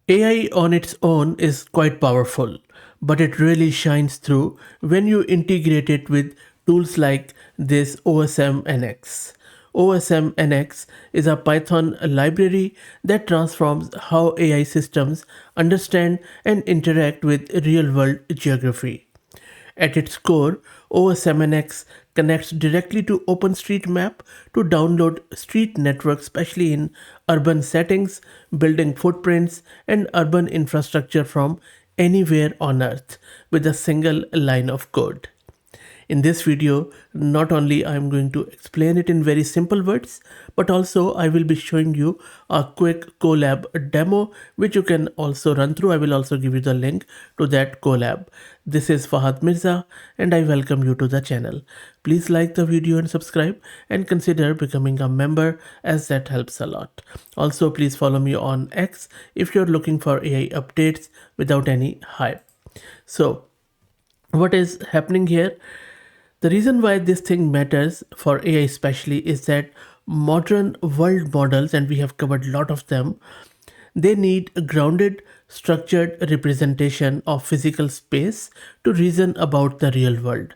AI on its own is quite powerful, but it really shines through when you integrate it with tools like this OSMnx. OSMnx is a Python library that transforms how AI systems understand and interact with real world geography. At its core, OSMnx connects directly to OpenStreetMap to download street networks, especially in urban settings, building footprints, and urban infrastructure from anywhere on Earth with a single line of code. In this video, not only I am going to explain it in very simple words, but also I will be showing you a quick Colab demo, which you can also run through. I will also give you the link to that Colab. This is Fahad Mirza and I welcome you to the channel. Please like the video and subscribe and consider becoming a member as that helps a lot. Also, please follow me on X if you're looking for AI updates without any hype. So, what is happening here? The reason why this thing matters for AI especially is that modern world models, and we have covered a lot of them, they need a grounded, structured representation of physical space to reason about the real world.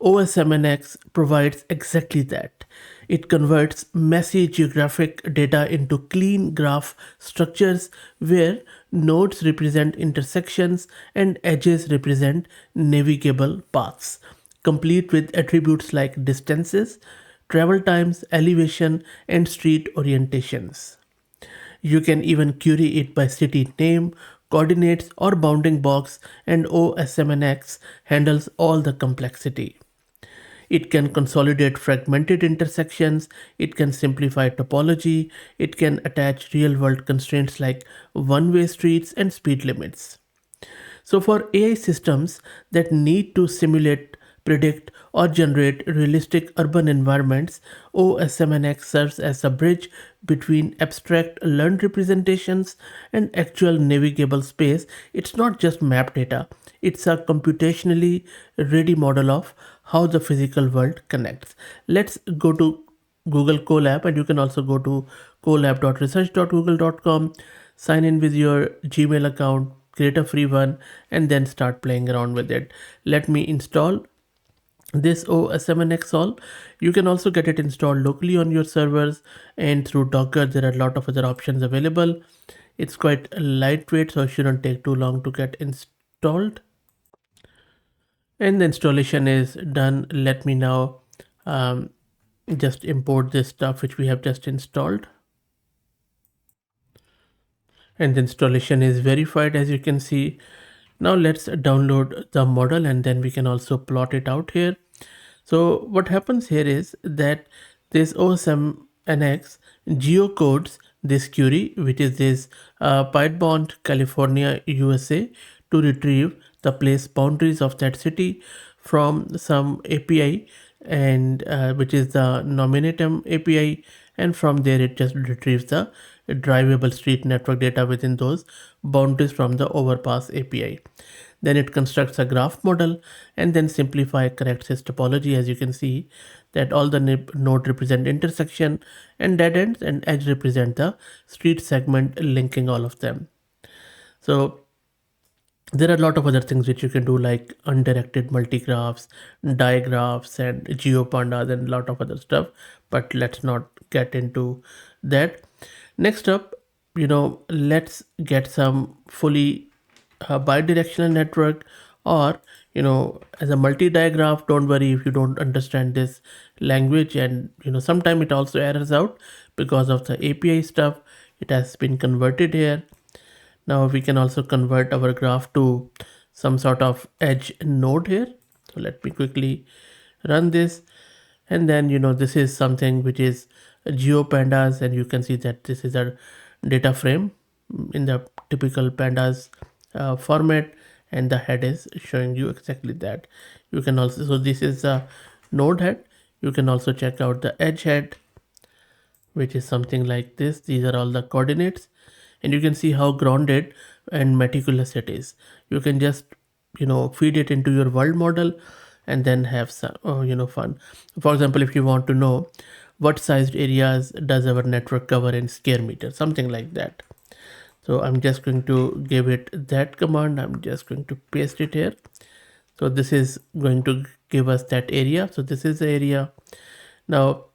OSMnx provides exactly that. It converts messy geographic data into clean graph structures where nodes represent intersections and edges represent navigable paths, complete with attributes like distances, travel times, elevation, and street orientations. You can even query it by city name, coordinates, or bounding box, and OSMnx handles all the complexity. It can consolidate fragmented intersections, it can simplify topology, it can attach real world constraints like one way streets and speed limits. So, for AI systems that need to simulate, predict, or generate realistic urban environments, OSMnx serves as a bridge between abstract learned representations and actual navigable space. It's not just map data, it's a computationally ready model of how the physical world connects. Let's go to Google Colab, and you can also go to colab.research.google.com, sign in with your Gmail account, create a free one, and then start playing around with it. Let me install this OSMnx all. You can also get it installed locally on your servers and through Docker. There are a lot of other options available. It's quite lightweight, so it shouldn't take too long to get installed. And the installation is done. Let me now just import this stuff which we have just installed. And the installation is verified, as you can see. Now let's download the model and then we can also plot it out here. So what happens here is that this OSMnx geocodes this query, which is this Piedmont, California, USA, to retrieve the place boundaries of that city from some API, and which is the Nominatum API, and from there it just retrieves the drivable street network data within those boundaries from the overpass API. Then it constructs a graph model and then simplify corrects its topology. As you can see that all the node represent intersection and dead ends, and edge represent the street segment linking all of them. So there are a lot of other things which you can do, like undirected multigraphs, digraphs, and geopandas, and a lot of other stuff, but let's not get into that. Next up, let's get some fully bidirectional network, or as a multi-digraph. Don't worry if you don't understand this language, and sometimes it also errors out because of the API stuff. It has been converted here. Now we can also convert our graph to some sort of edge node here. So let me quickly run this, and then this is something which is geopandas, and you can see that this is a data frame in the typical pandas format, and the head is showing you exactly that. You can also, so this is a node head. You can also check out the edge head, which is something like this. These are all the coordinates, and you can see how grounded and meticulous it is. You can just feed it into your world model and then have some fun. For example, if you want to know what sized areas does our network cover in square meters, something like that. So I'm just going to give it that command. I'm just going to paste it here. So this is going to give us that area. So this is the area. Now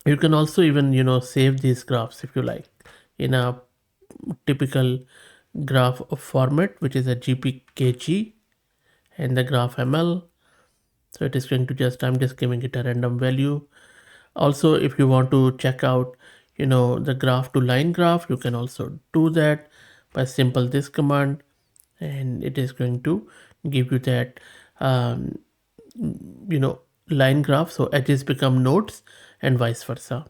you can also even, save these graphs if you like in a typical graph format, which is a gpkg and the graph ml. So it is going to just, I'm just giving it a random value. Also, if you want to check out, the graph to line graph, you can also do that by simple this command, and it is going to give you that um, line graph. So edges become nodes and vice versa.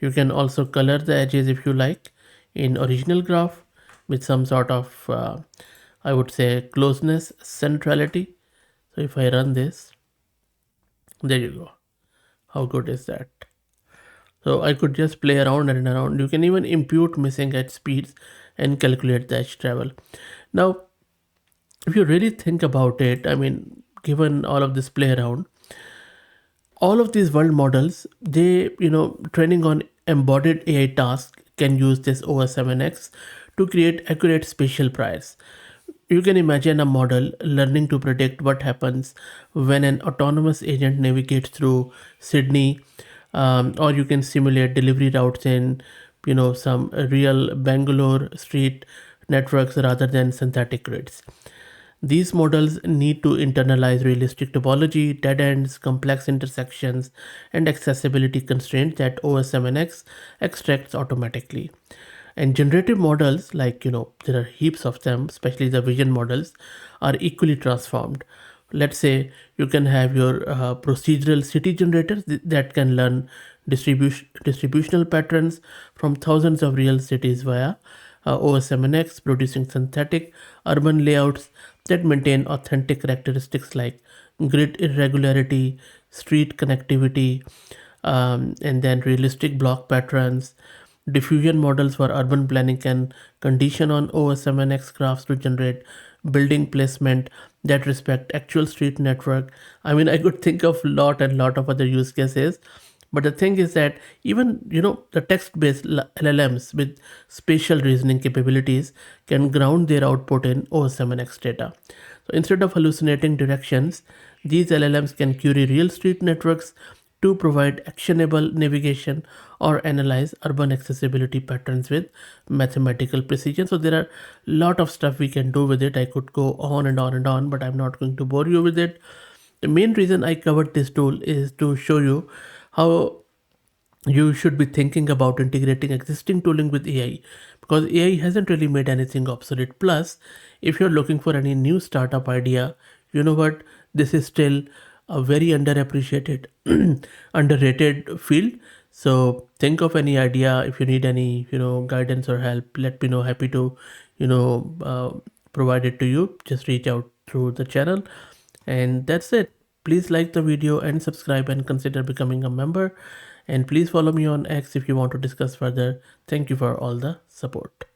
You can also color the edges if you like in original graph with some sort of I would say closeness centrality. So if I run this, there you go. How good is that? So I could just play around and around. You can even impute missing edge speeds and calculate the edge travel. Now, if you really think about it, I mean, given all of this play around, all of these world models, they, training on embodied AI tasks can use this OSMnx to create accurate spatial priors. You can imagine a model learning to predict what happens when an autonomous agent navigates through Sydney, or you can simulate delivery routes in, some real Bangalore street networks rather than synthetic grids. These models need to internalize realistic topology, dead ends, complex intersections, and accessibility constraints that OSMnx extracts automatically. And generative models, like, there are heaps of them, especially the vision models, are equally transformed. Let's say you can have your procedural city generators that can learn distributional patterns from thousands of real cities via OSMnx, producing synthetic urban layouts that maintain authentic characteristics like grid irregularity, street connectivity, and then realistic block patterns. Diffusion models for urban planning can condition on OSMnx graphs to generate building placement that respect actual street network. I mean, I could think of lot and lot of other use cases, but the thing is that even, the text-based LLMs with spatial reasoning capabilities can ground their output in OSMnx data. So instead of hallucinating directions, these LLMs can query real street networks to provide actionable navigation or analyze urban accessibility patterns with mathematical precision. So there are a lot of stuff we can do with it. I could go on and on and on, but I'm not going to bore you with it. The main reason I covered this tool is to show you how you should be thinking about integrating existing tooling with AI, because AI hasn't really made anything obsolete. Plus, if you're looking for any new startup idea, you know what? This is still a very underappreciated, underrated field. So think of any idea. If you need any, guidance or help, let me know. Happy to, provide it to you. Just reach out through the channel. And that's it. Please like the video and subscribe and consider becoming a member. And please follow me on X if you want to discuss further. Thank you for all the support.